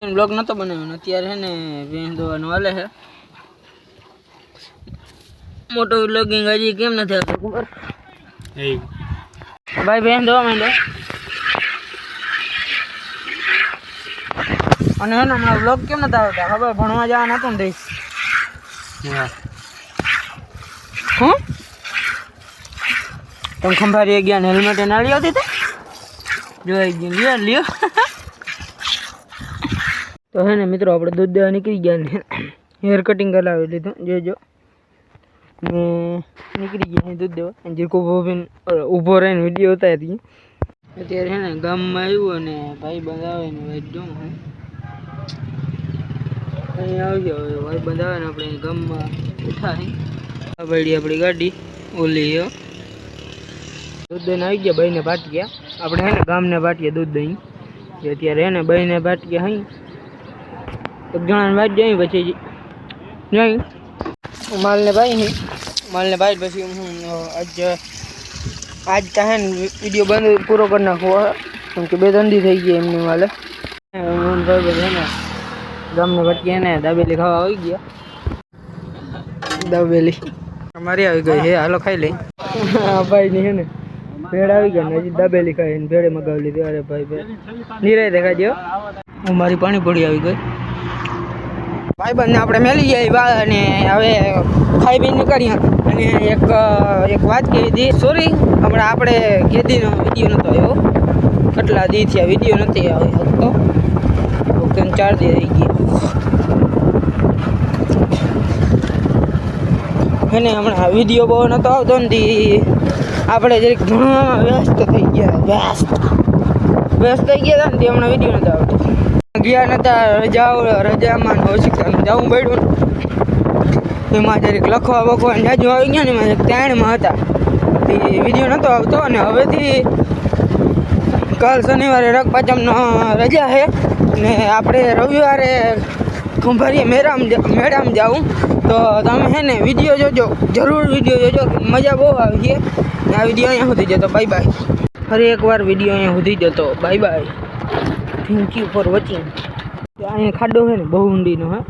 blog નતો બનાવ્યો અત્યારે હે ને ભેંસ દોવાનું હાલે છે મોટો વ્લોગિંગ હજી કેમ નથી આવતું ખબર ભાઈ ભેંસ દોવા માંડ્યો અને હે ને હમણાં વ્લોગ કેમ નથી આવતા ખબર ભણવા જવાના હતો ને દઈશ હું તમે ખંભારી ગયા ને હેલ્મેટ નાળી આવતી હતી જોઈ ગયો લ્યો તો હે ને મિત્રો આપણે દૂધ દેવા નીકળી ગયા ને હેર કટિંગ કરાવી લીધું જોજો ને નીકળી ગયા દૂધ દેવા જે ઊભો રહીને વિડીયો ઉતારી અત્યારે હે ને ગામમાં આવ્યું અને ભાઈ બંધ આવે ને ભાઈ જો અહીં આવી ગયો ભાઈ બંધ આવે ને આપણે ગામમાં ઉઠાવી આપણી ગાડી ઓલી દૂધ દઈને આવી ગયા ભાઈને ભાટિયા આપણે હે ને ગામને ભાટિયા દૂધ દહીં અત્યારે હે ને ભાઈને ભાટિયા અહીં એક જણાને વાત જઈ પછી નહીં માલને ભાઈ પછી હું આજ તો હે ને વિડીયો બંધ પૂરો કરી નાખવો કેમ કે 2-3 દી થઈ ગયા એમની માલે ભાઈ બધા ને ગામને ભટકી ને દાબેલી ખાવા આવી ગયા દાબેલી અમારી આવી ગઈ છે હાલો ખાઈ લઈ ભાઈ ની હે ને ભેળ આવી ગયા ને હજી દાબેલી ખાઈ ને ભેળે મગાવી લીધી અરે ભાઈ નિરાય દેખાડ્યો હું મારી પાણીપુરી આવી ગઈ ભાઈ બંને આપણે મેલી જાય અને હવે ખાઈ પીને કરીએ અને એક વાત કહી હતી સોરી હમણાં આપણે કેદીનો વિડીયો નહોતો આવ્યો કેટલા દી થયા વિડીયો નથી આવ્યો તો 4 દી થઈ ગયા એને હમણાં વિડીયો બહુ નહોતો આવતો ને આપણે જરીક ભણવામાં વ્યસ્ત થઈ ગયા થઈ ગયા ને હમણાં વિડીયો નહોતો આવતો ગયા નતા રજામાં શિક્ષણ જવું પડ્યું એમાં જરીક લખવા બખવા જાજુ આવી ગયા ને એમાં ત્યાણમાં હતા તે વિડીયો નહોતો આવતો અને હવેથી કાલ શનિવારે રગપાચમનો રજા છે ને આપણે રવિવારે ખંભારીએ મેળામાં જાઉં તો તમે છે ને વિડીયો જોજો જરૂર વિડીયો જોજો મજા બહુ આવી છે આ વિડીયો અહીંયા સુધી જતો બાય બાય ફરી એકવાર વિડીયો અહીંયા સુધી જતો bye bye thank you for watching અહીંયા ખાડો છે ને બહુ ઊંડીનો હે